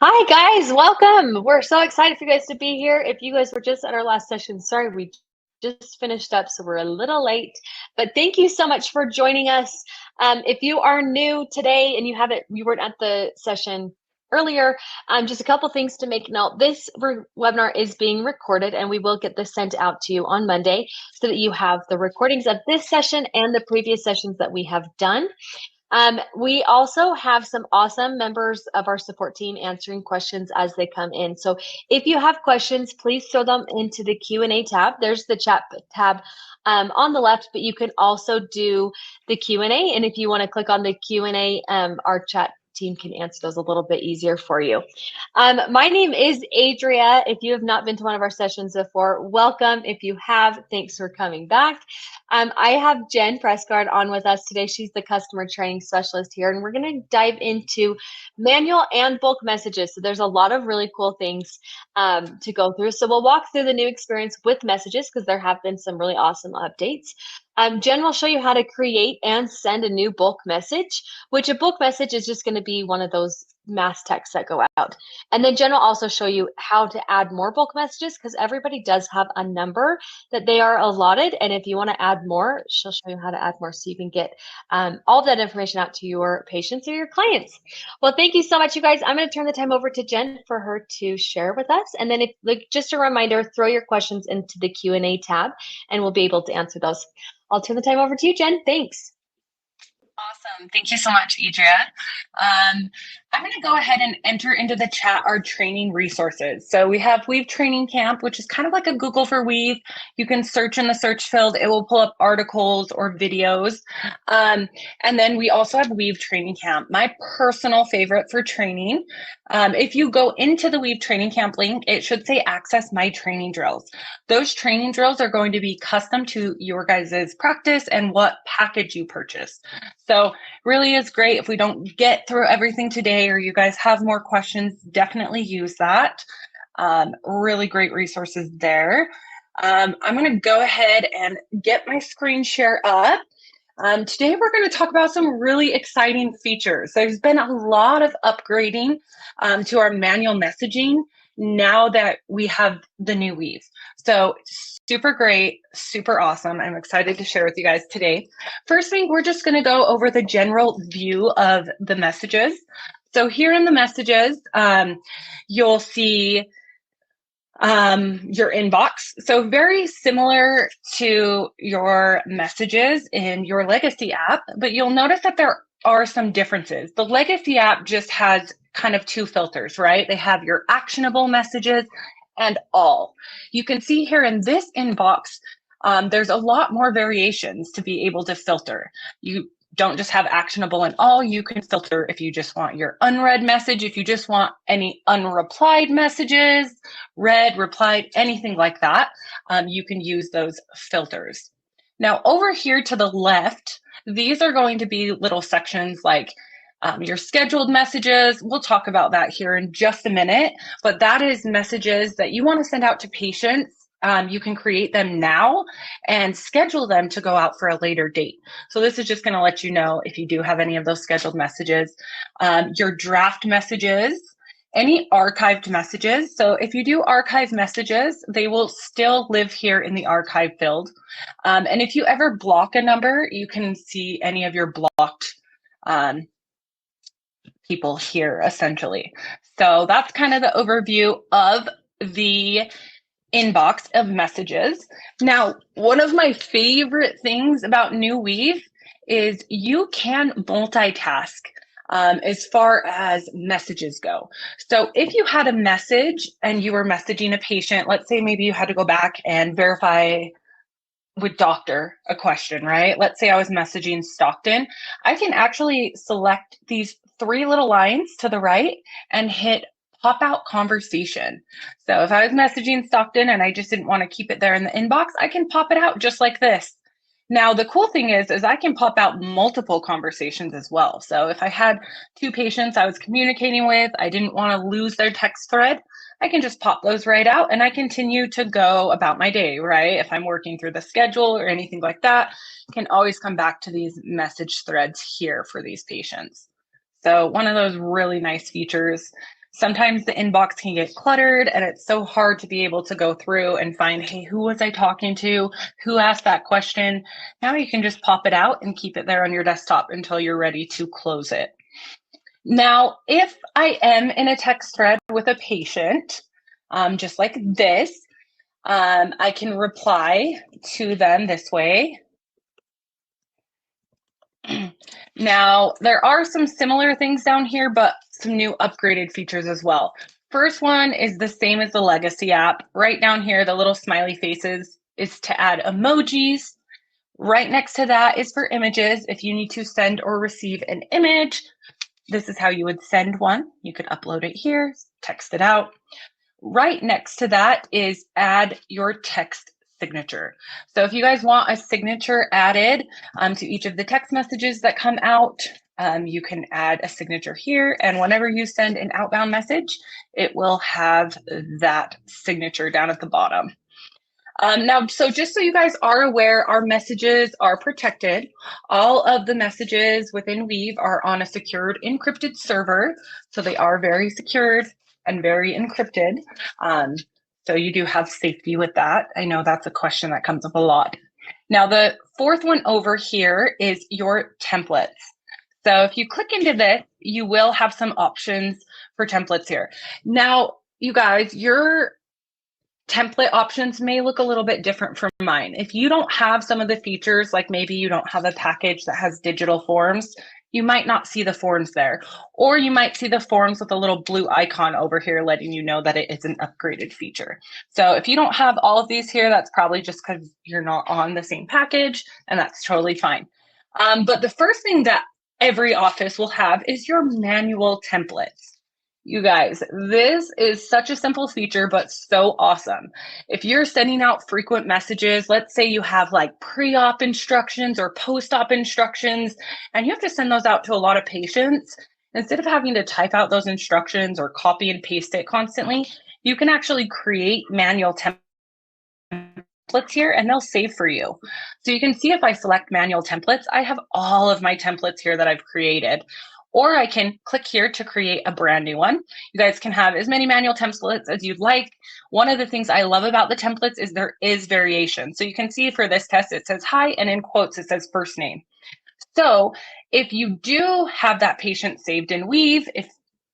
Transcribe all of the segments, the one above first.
Hi guys, welcome. We're so excited for you guys to be here. If you guys were just at our last session, sorry, we just finished up, so we're a little late, but thank you so much for joining us. If you are new today and you weren't at the session earlier, just a couple things to make note. This webinar is being recorded and we will get this sent out to you on Monday so that you have the recordings of this session and the previous sessions that we have done. We also have some awesome members of our support team answering questions as they come in. So if you have questions, please throw them into the Q&A tab. There's the chat tab on the left, but you can also do the Q&A. And if you want to click on the Q&A, our chat team can answer those a little bit easier for you. My name is Adria. If you have not been to one of our sessions before, welcome. If you have, thanks for coming back. I have Jen Prescott on with us today. She's the customer training specialist here, and we're going to dive into manual and bulk messages. So there's a lot of really cool things to go through. So we'll walk through the new experience with messages because there have been some really awesome updates. Jen will show you how to create and send a new bulk message, which a bulk message is just going to be one of those mass texts that go out. And then Jen will also show you how to add more bulk messages because everybody does have a number that they are allotted. And if you want to add more, she'll show you how to add more so you can get all of that information out to your patients or your clients. Well, thank you so much, you guys. I'm going to turn the time over to Jen for her to share with us. And then just a reminder, throw your questions into the Q&A tab and we'll be able to answer those. I'll turn the time over to you, Jen. Thanks. Awesome. Thank you so much, Adria. I'm going to go ahead and enter into the chat our training resources. So we have Weave Training Camp, which is kind of like a Google for Weave. You can search in the search field. It will pull up articles or videos. And then we also have Weave Training Camp, my personal favorite for training. If you go into the Weave Training Camp link, it should say access my training drills. Those training drills are going to be custom to your guys' practice and what package you purchase. So really is great. If we don't get through everything today or you guys have more questions, definitely use that. Really great resources there. I'm going to go ahead and get my screen share up. Today we're going to talk about some really exciting features. There's been a lot of upgrading to our manual messaging now that we have the new Weave. So super great, super awesome. I'm excited to share with you guys today. First thing, we're just going to go over the general view of the messages. So here in the messages, you'll see your inbox. So very similar to your messages in your legacy app, but you'll notice that there are some differences. The legacy app just has kind of two filters, right? They have your actionable messages and all. You can see here in this inbox, there's a lot more variations to be able to filter. You don't just have actionable and all. You can filter if you just want your unread message, if you just want any unreplied messages, read, replied, anything like that. You can use those filters. Now over here to the left, these are going to be little sections like your scheduled messages. We'll talk about that here in just a minute, but that is messages that you want to send out to patients. You can create them now and schedule them to go out for a later date. So this is just going to let you know if you do have any of those scheduled messages. Your draft messages, any archived messages. So if you do archive messages, they will still live here in the archive field. And if you ever block a number, you can see any of your blocked people here essentially. So that's kind of the overview of the inbox of messages. Now, one of my favorite things about New Weave is you can multitask as far as messages go. So if you had a message and you were messaging a patient, let's say maybe you had to go back and verify with doctor a question, right? Let's say I was messaging Stockton. I can actually select these three little lines to the right and hit pop out conversation. So if I was messaging Stockton and I just didn't want to keep it there in the inbox, I can pop it out just like this. Now, the cool thing is I can pop out multiple conversations as well. So if I had two patients I was communicating with, I didn't want to lose their text thread, I can just pop those right out and I continue to go about my day, right? If I'm working through the schedule or anything like that, I can always come back to these message threads here for these patients. So one of those really nice features. Sometimes the inbox can get cluttered and it's so hard to be able to go through and find, hey, who was I talking to? Who asked that question? Now you can just pop it out and keep it there on your desktop until you're ready to close it. Now, if I am in a text thread with a patient, just like this, I can reply to them this way. Now, there are some similar things down here, but some new upgraded features as well. First one is the same as the legacy app. Right down here, the little smiley faces is to add emojis. Right next to that is for images. If you need to send or receive an image, this is how you would send one. You could upload it here, text it out. Right next to that is add your text signature. So if you guys want a signature added to each of the text messages that come out, you can add a signature here. And whenever you send an outbound message, it will have that signature down at the bottom. Now, so just so you guys are aware, our messages are protected. All of the messages within Weave are on a secured encrypted server. So they are very secured and very encrypted. So you do have safety with that. I know that's a question that comes up a lot. Now, the fourth one over here is your templates. So if you click into this, you will have some options for templates here. Now, you guys, your template options may look a little bit different from mine. If you don't have some of the features, like maybe you don't have a package that has digital forms, you might not see the forms there, or you might see the forms with a little blue icon over here letting you know that it is an upgraded feature. So if you don't have all of these here, that's probably just because you're not on the same package, and that's totally fine. But the first thing that every office will have is your manual templates. You guys, this is such a simple feature, but so awesome. If you're sending out frequent messages, let's say you have like pre-op instructions or post-op instructions, and you have to send those out to a lot of patients, instead of having to type out those instructions or copy and paste it constantly, you can actually create manual templates here and they'll save for you. So you can see if I select manual templates, I have all of my templates here that I've created. Or I can click here to create a brand new one. You guys can have as many manual templates as you'd like. One of the things I love about the templates is there is variation. So you can see for this test, it says hi, and in quotes, it says first name. So if you do have that patient saved in Weave, if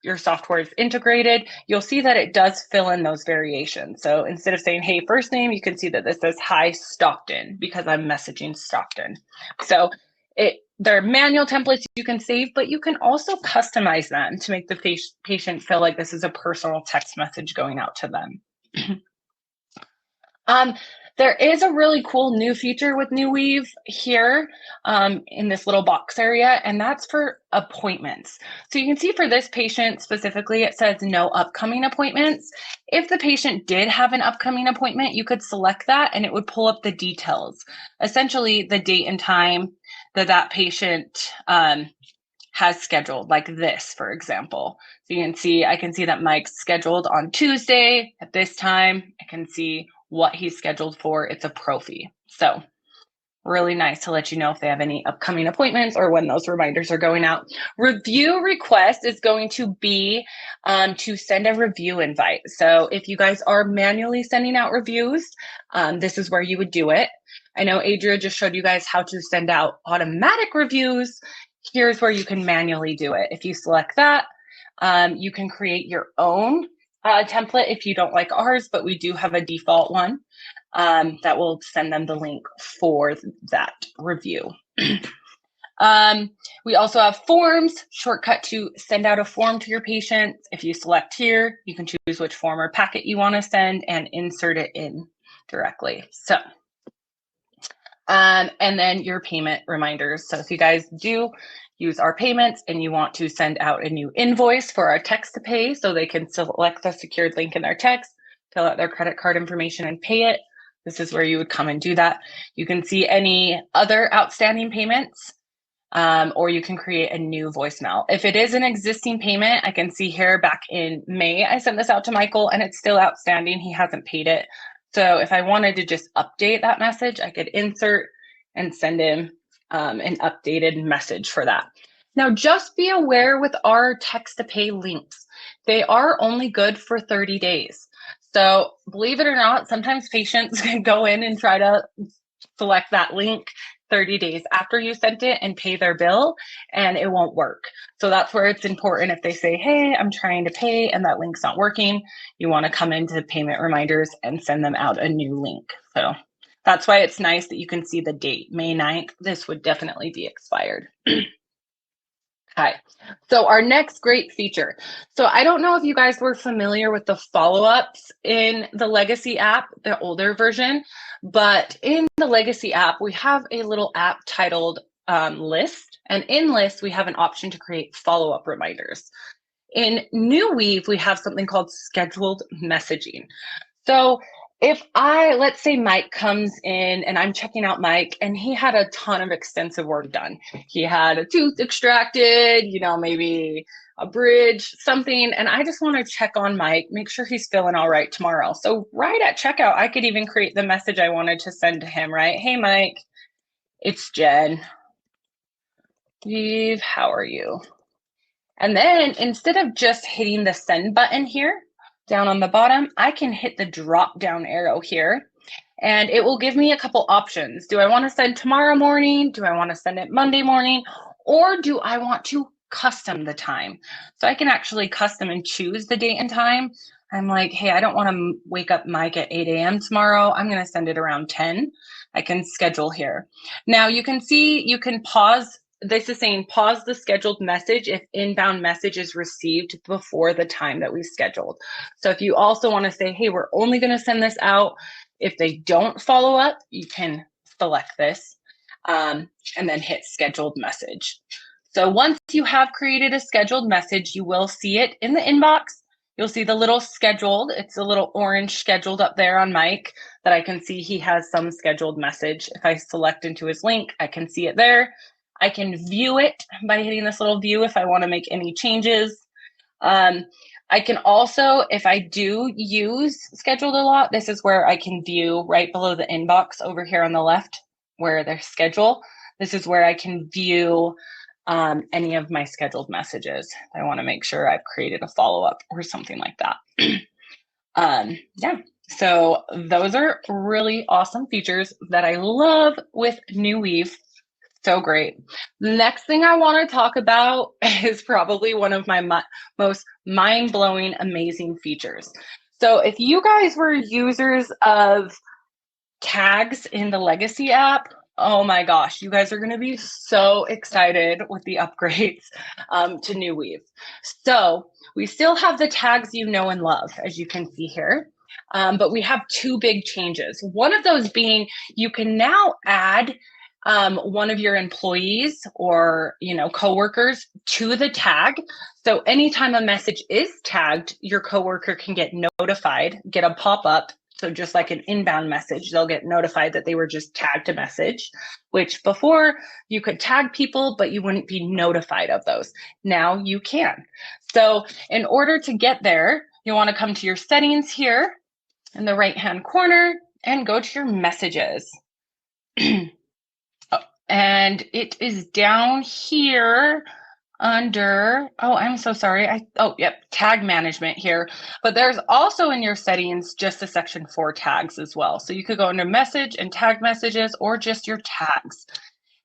your software is integrated, you'll see that it does fill in those variations. So instead of saying, hey, first name, you can see that this says hi, Stockton, because I'm messaging Stockton. So they're manual templates you can save, but you can also customize them to make the patient feel like this is a personal text message going out to them. There is a really cool new feature with New Weave here in this little box area, and that's for appointments. So you can see for this patient specifically, it says no upcoming appointments. If the patient did have an upcoming appointment, you could select that and it would pull up the details, essentially the date and time that patient has scheduled, like this, for example. So you can see, I can see that Mike's scheduled on Tuesday at this time. I can see what he's scheduled for. It's a prophy. So really nice to let you know if they have any upcoming appointments or when those reminders are going out. Review request is going to be to send a review invite. So if you guys are manually sending out reviews, this is where you would do it. I know Adria just showed you guys how to send out automatic reviews. Here's where you can manually do it. If you select that, you can create your own template if you don't like ours, but we do have a default one that will send them the link for that review. We also have forms, shortcut to send out a form to your patient. If you select here, you can choose which form or packet you want to send and insert it in directly. So, and then your payment reminders. So if you guys do use our payments and you want to send out a new invoice for our text to pay, so they can select the secured link in their text, fill out their credit card information and pay it. This is where you would come and do that. You can see any other outstanding payments, or you can create a new voicemail. If it is an existing payment, I can see here back in May, I sent this out to Michael and it's still outstanding. He hasn't paid it. So if I wanted to just update that message, I could insert and send him an updated message for that. Now, just be aware with our text to pay links, they are only good for 30 days. So believe it or not, sometimes patients can go in and try to select that link 30 days after you sent it and pay their bill, and it won't work. So that's where it's important if they say, hey, I'm trying to pay and that link's not working, you want to come into payment reminders and send them out a new link. So that's why it's nice that you can see the date, May 9th. This would definitely be expired. Hi. So our next great feature. So I don't know if you guys were familiar with the follow-ups in the Legacy app, the older version, but in the Legacy app, we have a little app titled List. And in List, we have an option to create follow-up reminders. In New Weave, we have something called scheduled messaging. So if let's say Mike comes in and I'm checking out Mike and he had a ton of extensive work done. He had a tooth extracted, maybe a bridge, something, and I just want to check on Mike, make sure he's feeling all right tomorrow. So right at checkout, I could even create the message I wanted to send to him, right? Hey, Mike, it's Jen. Eve, how are you? And then instead of just hitting the send button here, down on the bottom, I can hit the drop down arrow here and it will give me a couple options. Do I want to send tomorrow morning? Do I want to send it Monday morning? Or do I want to custom the time? So I can actually custom and choose the date and time. I'm like, hey, I don't want to wake up Mike at 8 a.m. tomorrow. I'm going to send it around 10. I can schedule here. Now you can see, you can pause. This is saying pause the scheduled message if inbound message is received before the time that we scheduled. So if you also want to say, hey, we're only going to send this out if they don't follow up, you can select this and then hit scheduled message. So once you have created a scheduled message, you will see it in the inbox. You'll see the little scheduled. It's a little orange scheduled up there on Mike that I can see he has some scheduled message. If I select into his link, I can see it there. I can view it by hitting this little view if I want to make any changes. I can also, if I do use scheduled a lot, this is where I can view right below the inbox over here on the left where there's schedule. This is where I can view any of my scheduled messages. I want to make sure I've created a follow-up or something like that. Yeah, so those are really awesome features that I love with New Weave. So great. The next thing I want to talk about is probably one of my most mind-blowing, amazing features. So if you guys were users of tags in the Legacy app, oh my gosh, you guys are going to be so excited with the upgrades to New Weave. So we still have the tags you know and love, as you can see here. But we have two big changes. One of those being you can now add one of your employees or coworkers to the tag. So anytime a message is tagged, your coworker can get notified, get a pop-up. So just like an inbound message, they'll get notified that they were just tagged a message, which before you could tag people, but you wouldn't be notified of those. Now you can. So in order to get there, you want to come to your settings here in the right-hand corner and go to your messages. And it is down here under, oh, I'm so sorry. Tag management here. But there's also in your settings just a section for tags as well. So you could go under message and tag messages or just your tags.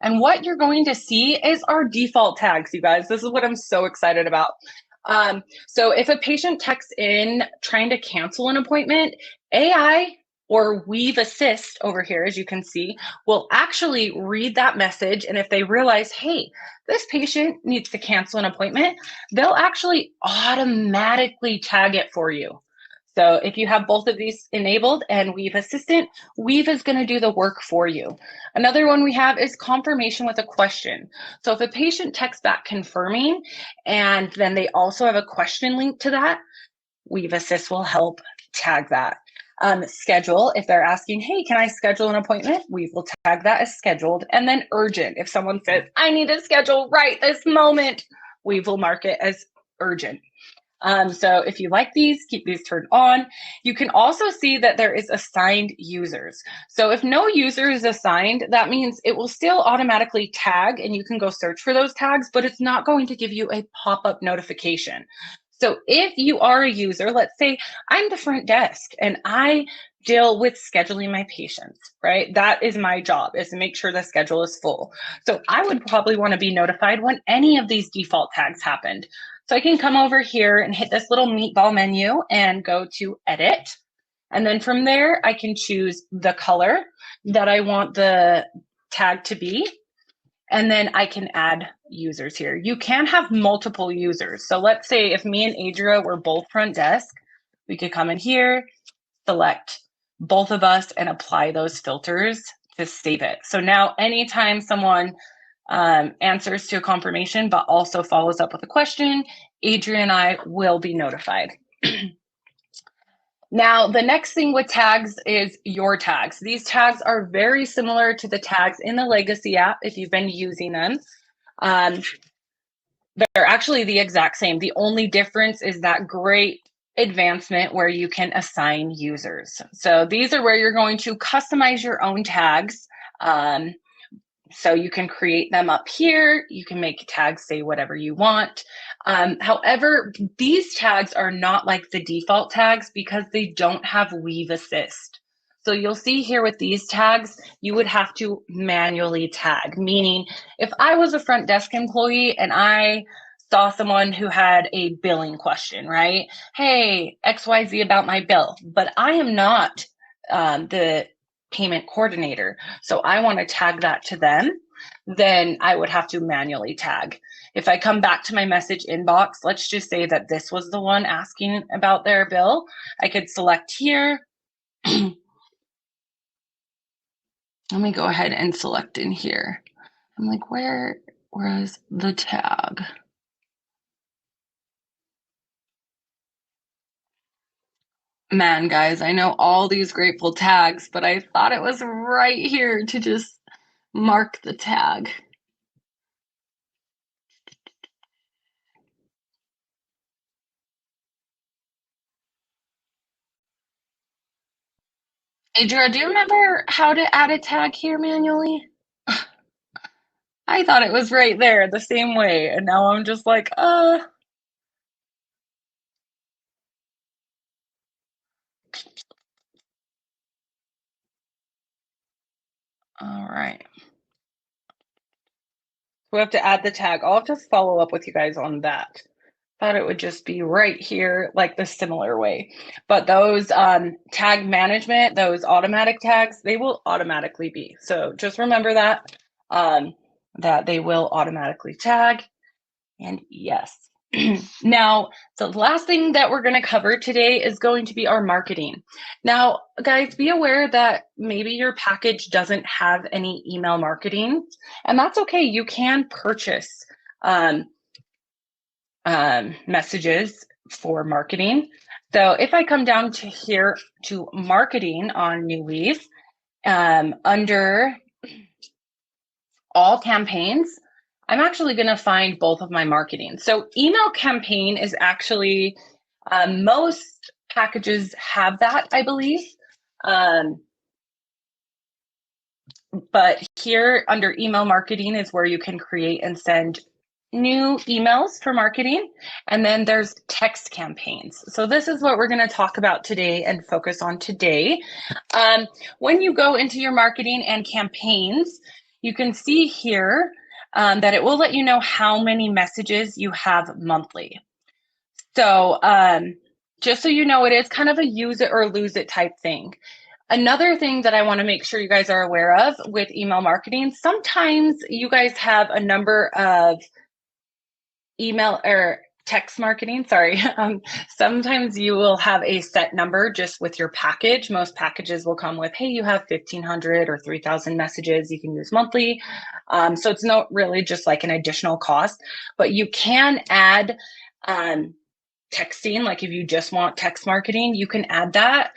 And what you're going to see is our default tags, you guys. This is what I'm so excited about. So if a patient texts in trying to cancel an appointment, AI or Weave Assist over here, as you can see, will actually read that message. And if they realize, hey, this patient needs to cancel an appointment, they'll actually automatically tag it for you. So if you have both of these enabled and Weave Assistant, Weave is going to do the work for you. Another one we have is confirmation with a question. So if a patient texts back confirming, and then they also have a question linked to that, Weave Assist will help tag that. Schedule, if they're asking, hey, can I schedule an appointment? We will tag that as scheduled. And then urgent, if someone says, I need to schedule right this moment, we will mark it as urgent. So if you like these, keep these turned on. You can also see that there is assigned users. So if no user is assigned, that means it will still automatically tag and you can go search for those tags, but it's not going to give you a pop-up notification. So if you are a user, let's say I'm the front desk and I deal with scheduling my patients, right? That is my job, is to make sure the schedule is full. So I would probably want to be notified when any of these default tags happened. So I can come over here and hit this little meatball menu and go to edit. And then from there, I can choose the color that I want the tag to be. And then I can add users here. You can have multiple users. So let's say if me and Adria were both front desk, we could come in here, select both of us and apply those filters to save it. So now anytime someone answers to a confirmation, but also follows up with a question, Adria and I will be notified. Now, the next thing with tags is your tags. These tags are very similar to the tags in the legacy app if you've been using them. They're actually the exact same. The only difference is that great advancement where you can assign users. So these are where you're going to customize your own tags. So you can create them up here. You can make tags say whatever you want. However, these tags are not like the default tags because they don't have Weave Assist. So you'll see here with these tags, you would have to manually tag, meaning if I was a front desk employee and I saw someone who had a billing question, right? Hey, XYZ about my bill, but I am not the payment coordinator. So I want to tag that to them, then I would have to manually tag. If I come back to my message inbox, let's just say that this was the one asking about their bill. I could select here. Let me go ahead and select in here. I'm like, where is the tag? Man, guys, I know all these grateful tags, but I thought it was right here to just mark the tag. Adria, do you remember how to add a tag here manually? I thought it was right there the same way, and now I'm just like, All right. We have to add the tag. I'll have to follow up with you guys on that. Thought it would just be right here, like the similar way. But those tag management, those automatic tags, they will automatically be. So just remember that, that they will automatically tag. And yes. Now, the last thing that we're going to cover today is going to be our marketing. Now, guys, be aware that maybe your package doesn't have any email marketing, and that's okay. You can purchase messages for marketing. So if I come down to here to marketing on New Weave, under all campaigns, I'm actually going to find both of my marketing. So email campaign is actually, most packages have that, I believe. But here under email marketing is where you can create and send new emails for marketing. And then there's text campaigns. So this is what we're going to talk about today and focus on today. When you go into your marketing and campaigns, you can see here that it will let you know how many messages you have monthly. So just so you know, it is kind of a use it or lose it type thing. Another thing that I want to make sure you guys are aware of with email marketing, sometimes you guys have a number of email or text marketing, sorry. Sometimes you will have a set number just with your package. Most packages will come with, hey, you have 1,500 or 3,000 messages you can use monthly. So it's not really just like an additional cost, but you can add texting. Like if you just want text marketing, you can add that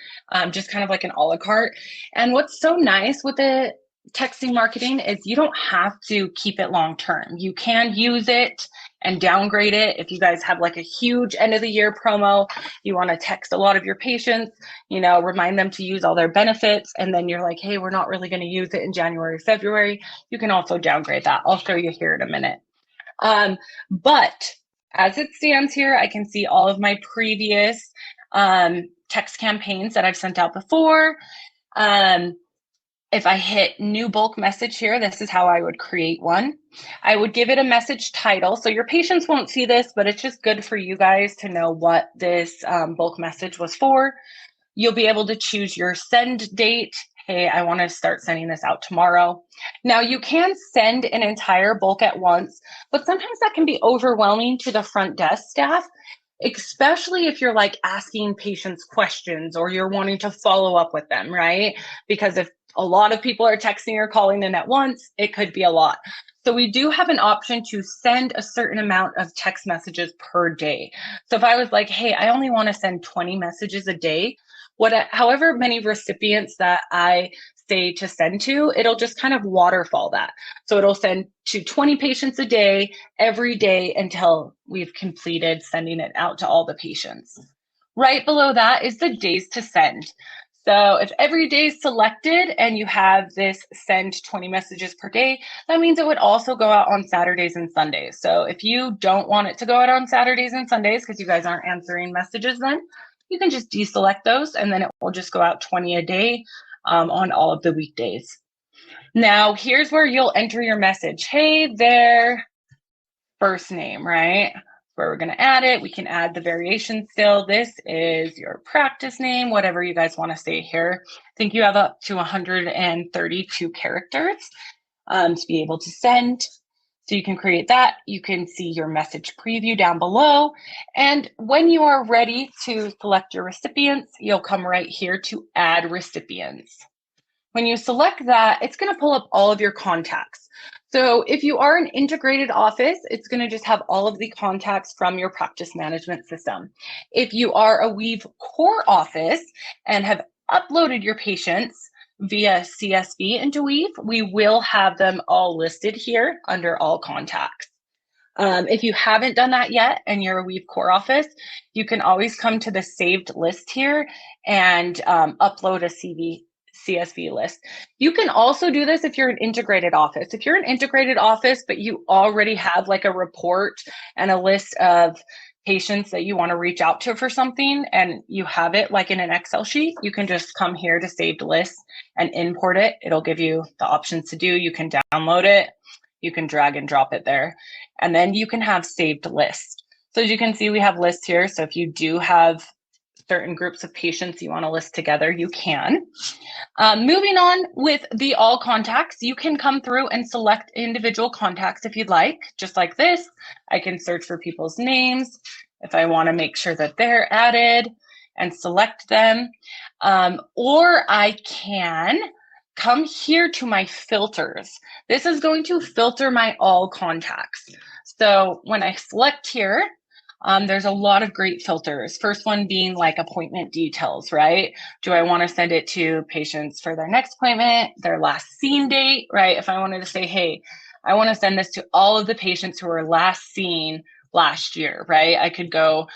just kind of like an a la carte. And what's so nice with the texting marketing is you don't have to keep it long term. You can use it and downgrade it. If you guys have like a huge end of the year promo, you want to text a lot of your patients, you know, remind them to use all their benefits, and then you're like, hey, we're not really going to use it in January, February, you can also downgrade that. I'll show you here in a minute. But as it stands here, I can see all of my previous text campaigns that I've sent out before. If I hit new bulk message here, this is how I would create one. I would give it a message title. So your patients won't see this, but it's just good for you guys to know what this bulk message was for. You'll be able to choose your send date. Hey, I want to start sending this out tomorrow. Now you can send an entire bulk at once, but sometimes that can be overwhelming to the front desk staff, especially if you're like asking patients questions or you're wanting to follow up with them, right? Because if a lot of people are texting or calling in at once, it could be a lot. So we do have an option to send a certain amount of text messages per day. So if I was like, hey, I only want to send 20 messages a day, however many recipients that I say to send to, it'll just kind of waterfall that. So it'll send to 20 patients a day, every day until we've completed sending it out to all the patients. Right below that is the days to send. So if every day is selected and you have this send 20 messages per day, that means it would also go out on Saturdays and Sundays. So if you don't want it to go out on Saturdays and Sundays because you guys aren't answering messages then, you can just deselect those and then it will just go out 20 a day on all of the weekdays. Now, here's where you'll enter your message. Hey there, first name, right? Where we're going to add it. We can add the variation still. This is your practice name, whatever you guys want to say here. I think you have up to 132 characters to be able to send. So you can create that. You can see your message preview down below. And when you are ready to select your recipients, you'll come right here to add recipients. When you select that, it's going to pull up all of your contacts. So if you are an integrated office, it's going to just have all of the contacts from your practice management system. If you are a Weave core office and have uploaded your patients via CSV into Weave, we will have them all listed here under all contacts. If you haven't done that yet and you're a Weave core office, you can always come to the saved list here and upload a CSV list. You can also do this if you're an integrated office. If you're an integrated office, but you already have like a report and a list of patients that you want to reach out to for something and you have it like in an Excel sheet, you can just come here to saved list and import it. It'll give you the options to do. You can download it. You can drag and drop it there. And then you can have saved lists. So as you can see, we have lists here. So if you do have certain groups of patients you want to list together, you can. Moving on with the all contacts, you can come through and select individual contacts if you'd like, just like this. I can search for people's names if I want to make sure that they're added and select them. Or I can come here to my filters. This is going to filter my all contacts. So when I select here, there's a lot of great filters. First one being like appointment details, right? Do I want to send it to patients for their next appointment, their last seen date, right? If I wanted to say, hey, I want to send this to all of the patients who were last seen last year, right? I could go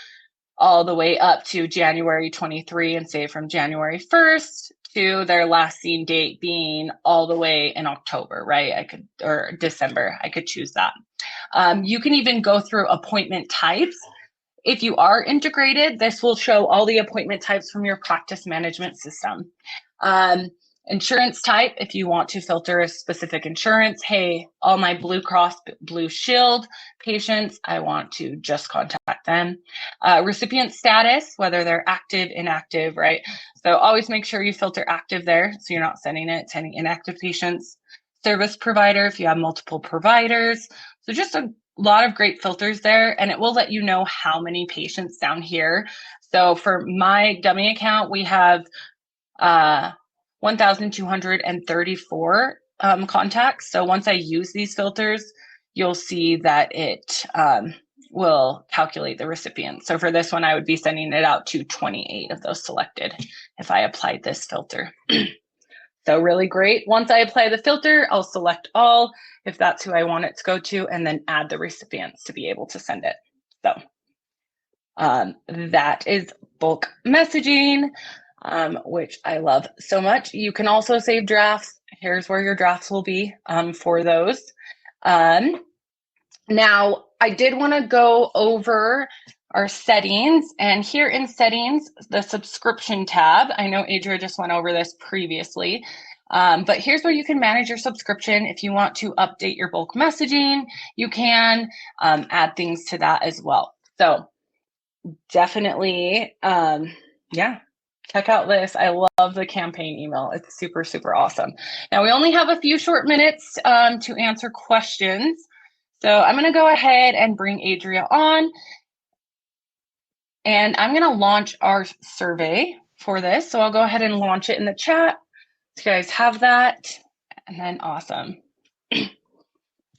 all the way up to January 23 and say from January 1st to their last seen date being all the way in October, right? Or December, I could choose that. You can even go through appointment types. If you are integrated, this will show all the appointment types from your practice management system. Insurance type, if you want to filter a specific insurance, hey, all my Blue Cross Blue Shield patients, I want to just contact them. Recipient status, whether they're active, inactive, right? So always make sure you filter active there so you're not sending it to any inactive patients. Service provider, if you have multiple providers. So just a lot of great filters there, and it will let you know how many patients down here. So for my dummy account, we have 1,234 contacts. So once I use these filters, you'll see that it will calculate the recipient. So for this one, I would be sending it out to 28 of those selected if I applied this filter. So really great. Once I apply the filter, I'll select all if that's who I want it to go to, and then add the recipients to be able to send it. So that is bulk messaging, which I love so much. You can also save drafts. Here's where your drafts will be for those. Now, I did want to go over our settings, and here in settings, the subscription tab. I know Adria just went over this previously, but here's where you can manage your subscription. If you want to update your bulk messaging, you can add things to that as well. So definitely, yeah, check out this. I love the campaign email. It's super, super awesome. Now, we only have a few short minutes to answer questions. So I'm going to go ahead and bring Adria on, and I'm going to launch our survey for this. So I'll go ahead and launch it in the chat. So you guys have that, and then awesome.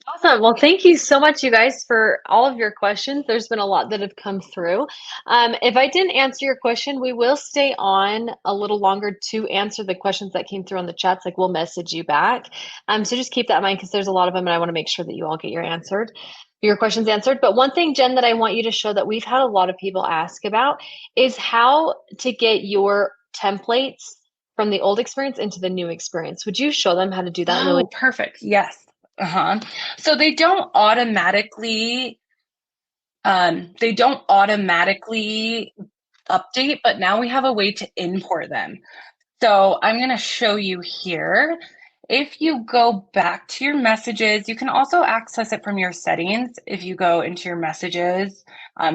Awesome. Well, thank you so much, you guys, for all of your questions. There's been a lot that have come through. If I didn't answer your question, we will stay on a little longer to answer the questions that came through on the chats. Like, we'll message you back. So just keep that in mind, because there's a lot of them, and I want to make sure that you all get your questions answered. But one thing, Jen, that I want you to show that we've had a lot of people ask about is how to get your templates from the old experience into the new experience. Would you show them how to do that? Oh, perfect. Yes. So they don't automatically update, but now we have a way to import them. So I'm going to show you here. If you go back to your messages, you can also access it from your settings. If you go into your messages,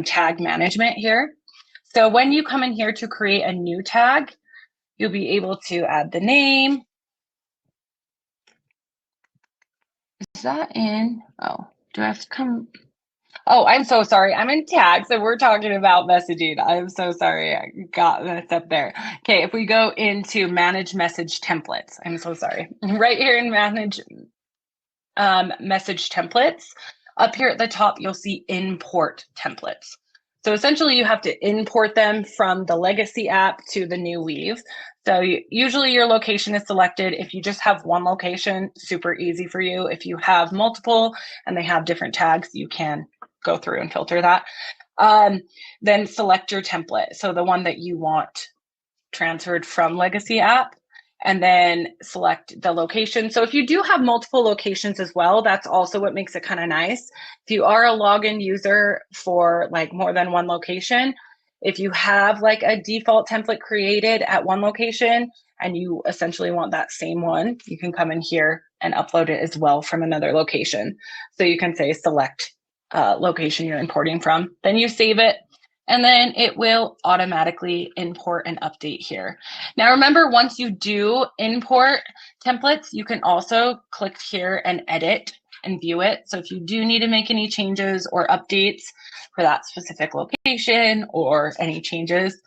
tag management here. So when you come in here to create a new tag, you'll be able to add the name. Is that in? Oh, do I have to come? Oh, I'm so sorry. I'm in tags, and we're talking about messaging. I'm so sorry. I got messed up there. Okay, if we go into manage message templates, I'm so sorry. Right here in manage message templates, up here at the top, you'll see import templates. So essentially, you have to import them from the legacy app to the new Weave. So usually your location is selected. If you just have one location, super easy for you. If you have multiple and they have different tags, you can go through and filter that. Then select your template. So the one that you want transferred from legacy app, and then select the location. So if you do have multiple locations as well, that's also what makes it kind of nice. If you are a login user for like more than one location, if you have like a default template created at one location and you essentially want that same one, you can come in here and upload it as well from another location. So you can say select location you're importing from, then you save it, and then it will automatically import and update here. Now remember, once you do import templates, you can also click here and edit and view it. So if you do need to make any changes or updates for that specific location or any changes,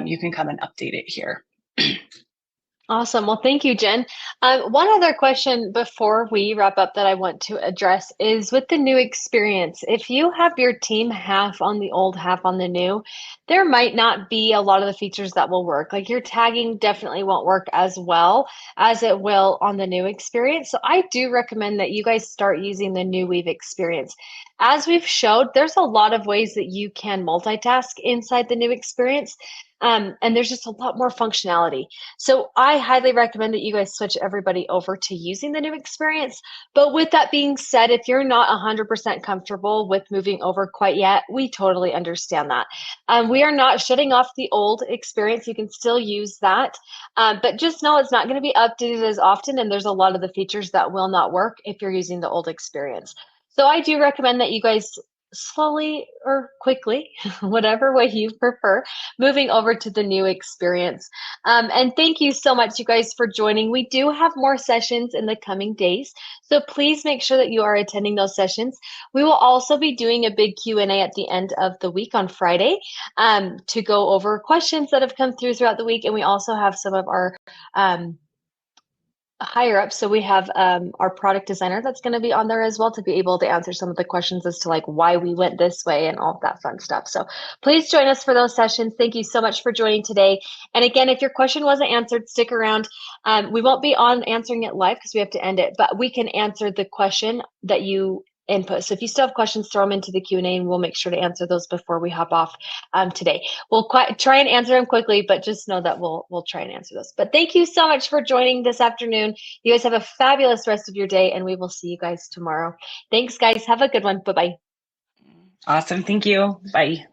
you can come and update it here. Awesome. Well, thank you, Jen. One other question before we wrap up that I want to address is with the new experience. If you have your team half on the old, half on the new, there might not be a lot of the features that will work. Like your tagging definitely won't work as well as it will on the new experience. So I do recommend that you guys start using the new Weave experience. As we've showed, there's a lot of ways that you can multitask inside the new experience. And there's just a lot more functionality. So I highly recommend that you guys switch everybody over to using the new experience. But with that being said, if you're not 100% comfortable with moving over quite yet, we totally understand that. We are not shutting off the old experience. You can still use that, but just know it's not going to be updated as often. And there's a lot of the features that will not work if you're using the old experience. So I do recommend that you guys slowly or quickly, whatever way you prefer, moving over to the new experience. And thank you so much, you guys, for joining. We do have more sessions in the coming days, so please make sure that you are attending those sessions. We will also be doing a big Q&A at the end of the week on Friday to go over questions that have come throughout the week, and we also have some of our higher up. So we have our product designer that's going to be on there as well to be able to answer some of the questions as to like why we went this way and all of that fun stuff. So please join us for those sessions. Thank you so much for joining today. And again, if your question wasn't answered, stick around. We won't be on answering it live because we have to end it, but we can answer the question that you input. So if you still have questions, throw them into the Q&A and we'll make sure to answer those before we hop off today. We'll try and answer them quickly, but just know that we'll try and answer those. But thank you so much for joining this afternoon. You guys have a fabulous rest of your day, and we will see you guys tomorrow. Thanks, guys. Have a good one. Bye-bye. Awesome. Thank you. Bye.